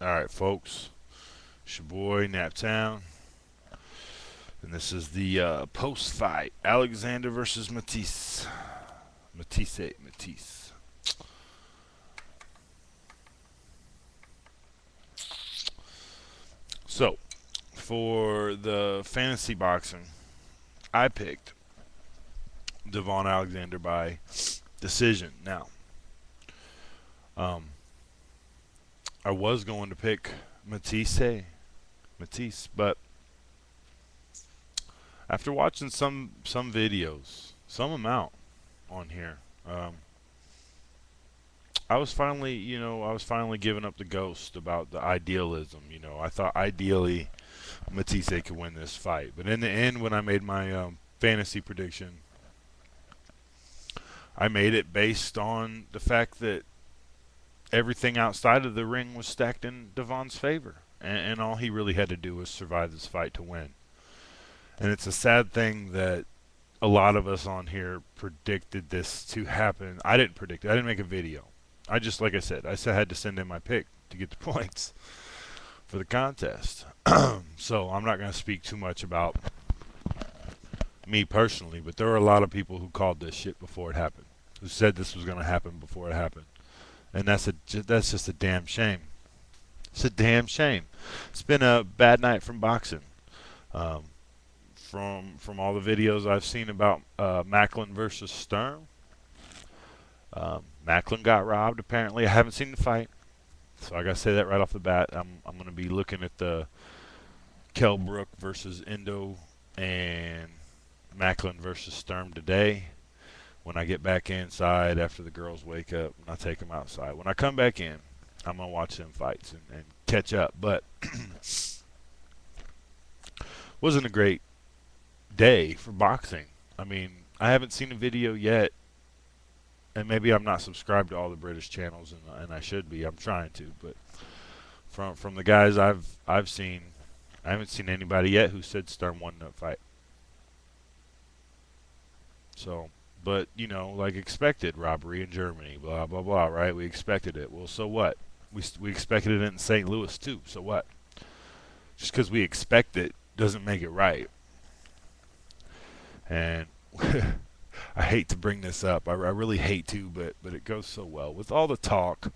Alright, folks. It's your boy, Naptown. And this is the post fight Alexander versus Matthysse. Matthysse. So, for the fantasy boxing, I picked Devon Alexander by decision. Now, um, I was going to pick Matthysse, but after watching some videos, some amount on here, I was finally giving up the ghost about the idealism. I thought ideally Matthysse could win this fight, but in the end, when I made my fantasy prediction, I made it based on the fact that everything outside of the ring was stacked in Devon's favor, and all he really had to do was survive this fight to win. And it's a sad thing that a lot of us on here predicted this to happen. I didn't predict it. I didn't make a video. I just, like I said, had to send in my pick to get the points for the contest. So I'm not going to speak too much about me personally, but there were a lot of people who called this shit before it happened, who said this was going to happen before it happened, and that's just a damn shame. It's a damn shame. It's been a bad night from boxing. Um, from all the videos I've seen about Macklin versus Sturm, Macklin got robbed. Apparently, I haven't seen the fight, so I gotta say that right off the bat. I'm gonna be looking at the Kell Brook versus Indo and Macklin versus Sturm today. When I get back inside after the girls wake up, and I take them outside. When I come back in, I'm gonna watch them fights and catch up. But wasn't a great day for boxing. I mean, I haven't seen a video yet, and maybe I'm not subscribed to all the British channels, and I should be. I'm trying to, but from the guys I've seen, I haven't seen anybody yet who said Sturm won that fight. So, but like expected, robbery in Germany, blah blah blah. Right? We expected it. Well, so what? We expected it in St. Louis too. So what? Just because we expect it doesn't make it right. And I hate to bring this up. I really hate to, but it goes so well with all the talk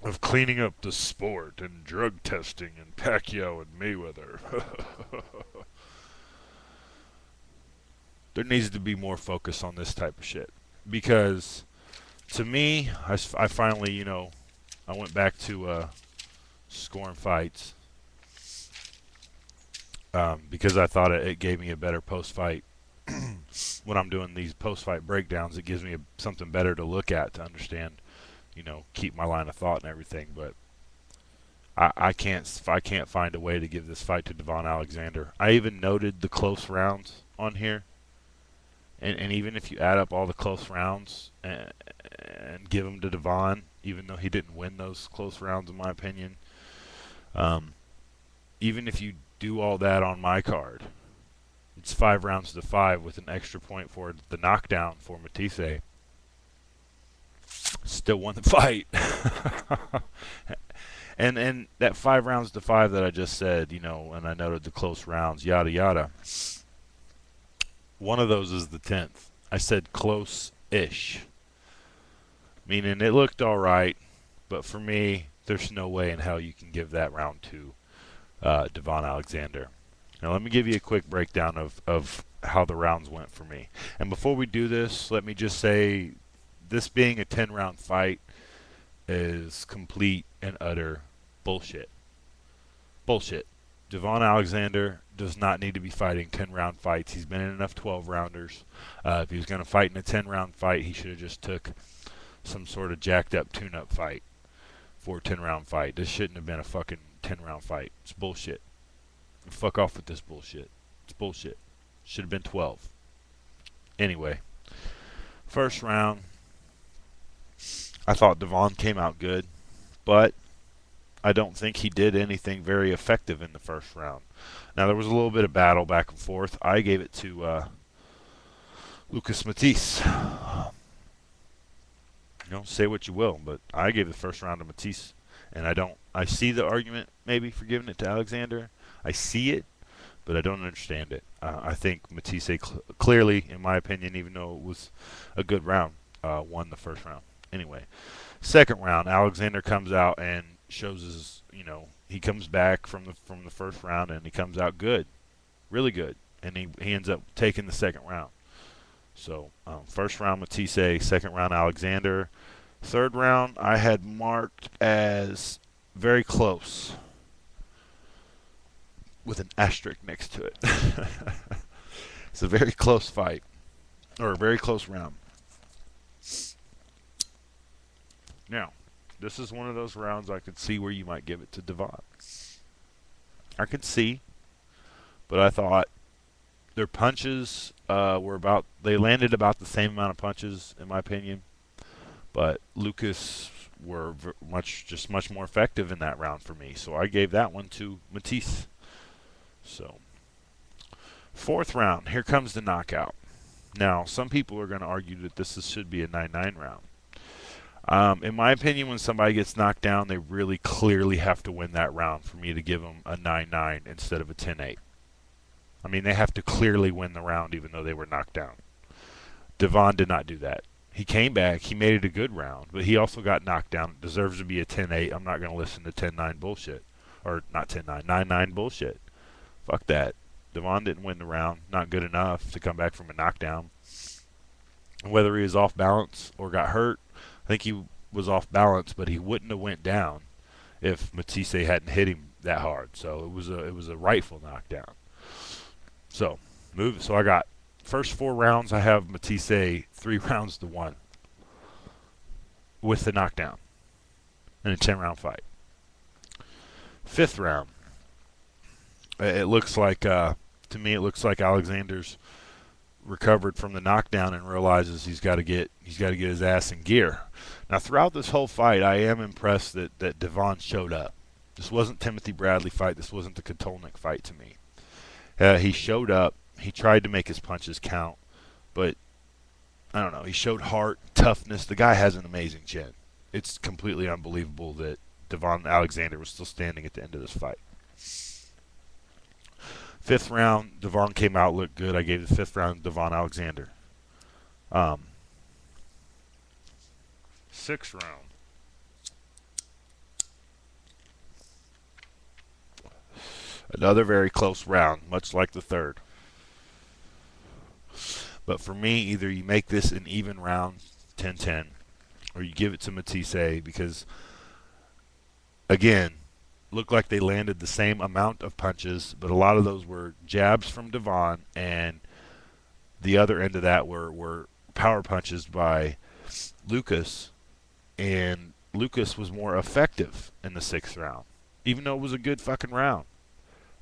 of cleaning up the sport and drug testing and Pacquiao and Mayweather. There needs to be more focus on this type of shit, because to me, I finally, I went back to scoring fights, because I thought it gave me a better post-fight. When I'm doing these post-fight breakdowns, it gives me something better to look at to understand, keep my line of thought and everything. But I can't find a way to give this fight to Devon Alexander. I even noted the close rounds on here, and even if you add up all the close rounds and give them to Devon, even though he didn't win those close rounds in my opinion, even if you do all that on my card, it's 5 rounds to 5 with an extra point for the knockdown for Matthysse. Still won the fight. and that 5 rounds to 5 that I just said, and I noted the close rounds, yada yada. One of those is the 10th. I said close-ish, meaning it looked all right, but for me, there's no way in hell you can give that round to Devon Alexander. Now let me give you a quick breakdown of how the rounds went for me. And before we do this, let me just say, this being a 10-round fight is complete and utter bullshit. Bullshit. Devon Alexander does not need to be fighting 10-round fights. He's been in enough 12-rounders. If he was going to fight in a 10-round fight, he should have just took some sort of jacked-up tune-up fight for a 10-round fight. This shouldn't have been a fucking 10-round fight. It's bullshit. Fuck off with this bullshit. It's bullshit. Should have been 12. Anyway, first round, I thought Devon came out good, but I don't think he did anything very effective in the first round. Now, there was a little bit of battle back and forth. I gave it to Lucas Matthysse. Say what you will, but I gave the first round to Matthysse. And I see the argument maybe for giving it to Alexander. I see it, but I don't understand it. I think Matthysse clearly, in my opinion, even though it was a good round, won the first round. Anyway, second round, Alexander comes out and shows his, he comes back from the first round and he comes out good, really good, and he ends up taking the second round. So first round Matthysse, second round Alexander, third round I had marked as very close with an asterisk next to it. It's a very close fight, or a very close round. Now, this is one of those rounds I could see where you might give it to Devon. I could see, but I thought their punches they landed about the same amount of punches, in my opinion. But Lucas were much more effective in that round for me. So I gave that one to Matthysse. So, fourth round, here comes the knockout. Now, some people are going to argue that this should be a 9-9 round. In my opinion, when somebody gets knocked down, they really clearly have to win that round for me to give them a 9-9 instead of a 10-8. I mean, they have to clearly win the round even though they were knocked down. Devon did not do that. He came back. He made it a good round, but he also got knocked down. It deserves to be a 10-8. I'm not going to listen to 10-9 bullshit. Or not 10-9, 9-9 bullshit. Fuck that. Devon didn't win the round. Not good enough to come back from a knockdown. Whether he was off balance or got hurt, I think he was off balance, but he wouldn't have went down if Matthysse hadn't hit him that hard. So it was a rightful knockdown. So I got first 4 rounds. I have Matthysse 3 rounds to 1 with the knockdown in a 10-round fight. Fifth round. It looks like to me it looks like Alexander's recovered from the knockdown and realizes he's got to get his ass in gear. Now throughout this whole fight, I am impressed that Devon showed up. This wasn't Timothy Bradley fight. This wasn't the Kotelnik fight to me. He showed up. He tried to make his punches count, but I don't know. He showed heart, toughness. The guy has an amazing chin. It's completely unbelievable that Devon Alexander was still standing at the end of this fight. Fifth round, Devon came out, looked good. I gave the fifth round to Devon Alexander. Sixth round. Another very close round, much like the third. But for me, either you make this an even round, 10-10, or you give it to Matthysse because, again, looked like they landed the same amount of punches, but a lot of those were jabs from Devon, and the other end of that were power punches by Lucas, and Lucas was more effective in the sixth round, even though it was a good fucking round.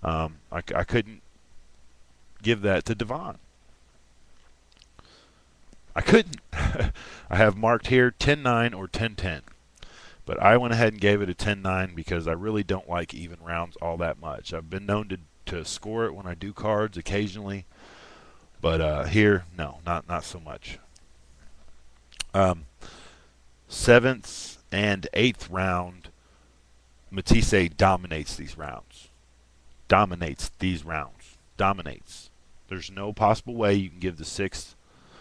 I couldn't give that to Devon. I couldn't. I have marked here 10-9 or 10-10. But I went ahead and gave it a 10-9 because I really don't like even rounds all that much. I've been known to score it when I do cards occasionally. But here, no, not so much. Seventh and eighth round, Matthysse dominates these rounds. Dominates. There's no possible way you can give the sixth,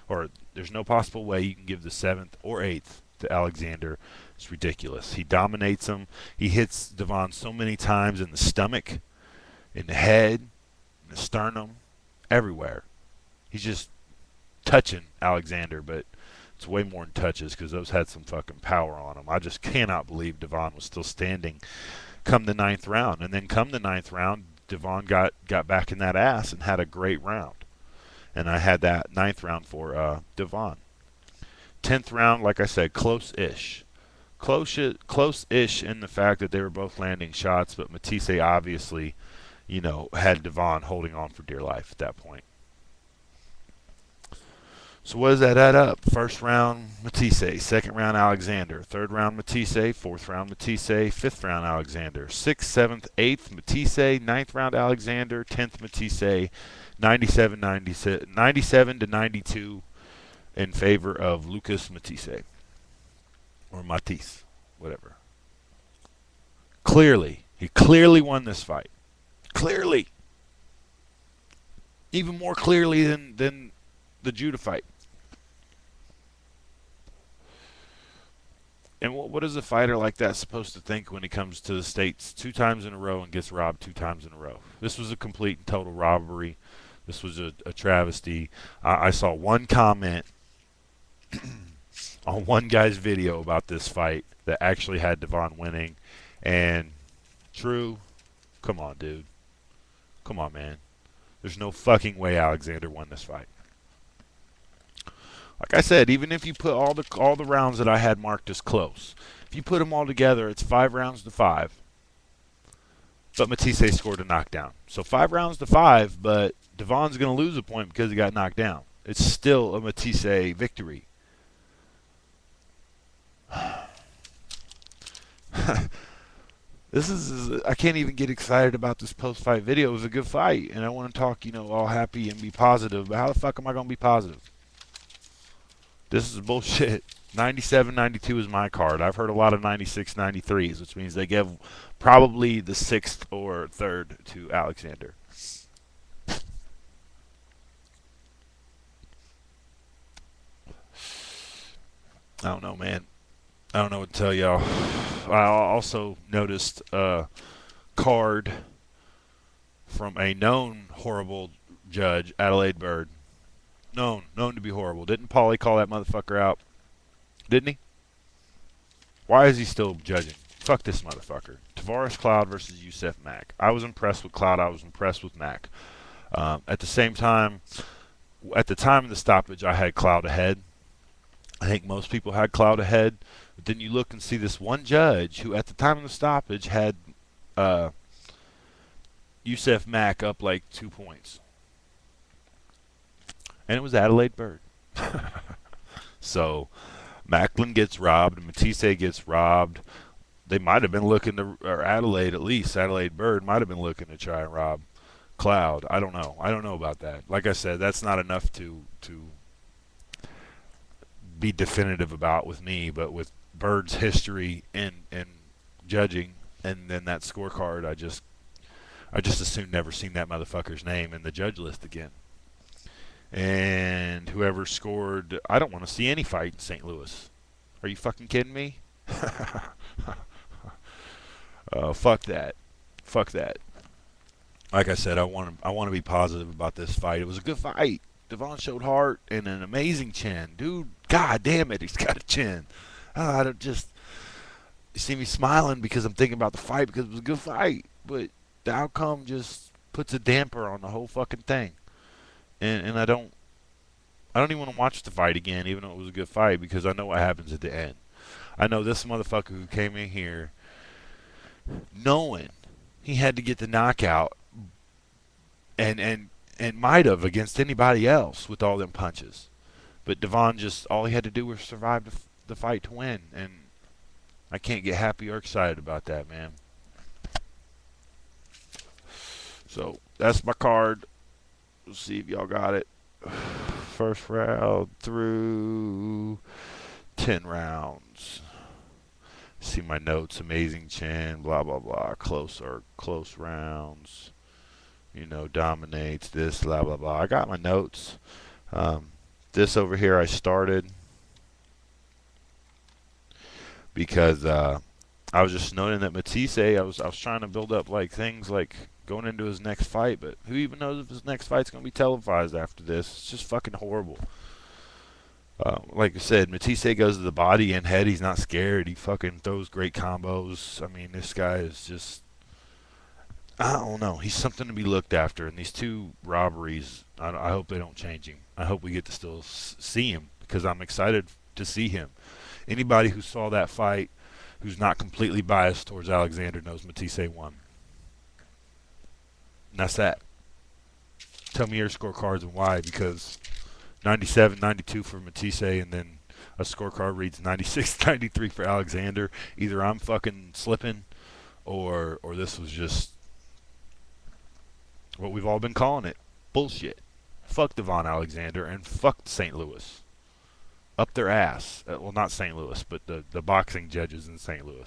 or there's no possible way you can give the seventh or eighth to Alexander. It's ridiculous. He dominates him. He hits Devon so many times in the stomach, in the head, in the sternum, everywhere. He's just touching Alexander, but it's way more than touches because those had some fucking power on them. I just cannot believe Devon was still standing come the ninth round. And then come the ninth round, Devon got back in that ass and had a great round. And I had that ninth round for Devon. 10th round, like I said, close-ish. Close-ish in the fact that they were both landing shots, but Matthysse obviously, had Devon holding on for dear life at that point. So what does that add up? First round, Matthysse. Second round, Alexander. Third round, Matthysse. Fourth round, Matthysse. Fifth round, Alexander. Sixth, seventh, eighth, Matthysse. Ninth round, Alexander. 10th, Matthysse. 97 to 92 in favor of Lucas Matthysse. Or Matthysse, whatever. Clearly. He clearly won this fight. Clearly. Even more clearly than the Judah fight. And what is a fighter like that supposed to think when he comes to the States 2 times in a row and gets robbed 2 times in a row? This was a complete and total robbery. This was a travesty. I saw one comment on one guy's video about this fight that actually had Devon winning. And true, come on, dude. Come on, man. There's no fucking way Alexander won this fight. Like I said, even if you put all the rounds that I had marked as close, if you put them all together, it's 5 rounds to 5. But Matthysse scored a knockdown. So 5 rounds to 5, but Devon's going to lose a point because he got knocked down. It's still a Matthysse victory. I can't even get excited about this post-fight video. It was a good fight, and I want to talk, all happy and be positive. But how the fuck am I going to be positive? This is bullshit. 97-92 is my card. I've heard a lot of 96-93s, which means they give probably the 6th or 3rd to Alexander. I don't know, man. I don't know what to tell y'all. I also noticed a card from a known horrible judge, Adelaide Bird. Known to be horrible. Didn't Paulie call that motherfucker out? Didn't he? Why is he still judging? Fuck this motherfucker. Tavares Cloud versus Youssef Mack. I was impressed with Cloud. I was impressed with Mack. At the same time, at the time of the stoppage, I had Cloud ahead. I think most people had Cloud ahead. But then you look and see this one judge who, at the time of the stoppage, had Youssef Mack up like 2 points. And it was Adelaide Bird. So Macklin gets robbed, Matthysse gets robbed. They might have been looking to, or Adelaide at least, Adelaide Bird might have been looking to try and rob Cloud. I don't know. I don't know about that. Like I said, that's not enough to be definitive about with me, but with Bird's history in judging and then that scorecard, I just assumed never seen that motherfucker's name in the judge list again. And whoever scored, I don't want to see any fight in St. Louis. Are you fucking kidding me? Fuck that. Fuck that. Like I said, I want to be positive about this fight. It was a good fight. Devon showed heart and an amazing chin. Dude, god damn it, he's got a chin. I don't just... You see me smiling because I'm thinking about the fight because it was a good fight. But the outcome just puts a damper on the whole fucking thing. And I don't even want to watch the fight again, even though it was a good fight, because I know what happens at the end. I know this motherfucker who came in here knowing he had to get the knockout and might have against anybody else with all them punches. But Devon just, all he had to do was survive the fight to win. And I can't get happy or excited about that, man. So that's my card. We'll see if y'all got it. First round through 10 rounds. See my notes. Amazing chin. Blah, blah, blah. Close rounds. Dominates. This, blah, blah, blah. I got my notes. This over here I started because I was just noting that Matthysse, I was trying to build up like things like going into his next fight, but who even knows if his next fight's going to be televised after this? It's just fucking horrible. Like I said, Matthysse goes to the body and head. He's not scared. He fucking throws great combos. I mean, this guy is just... I don't know. He's something to be looked after. And these 2 robberies, I hope they don't change him. I hope we get to still see him because I'm excited to see him. Anybody who saw that fight who's not completely biased towards Alexander knows Matthysse won. And that's that. Tell me your scorecards and why, because 97-92 for Matthysse, and then a scorecard reads 96-93 for Alexander. Either I'm fucking slipping, or this was just what we've all been calling it. Bullshit. Fuck Devon Alexander and fuck St. Louis. Up their ass. Well, not St. Louis, but the boxing judges in St. Louis.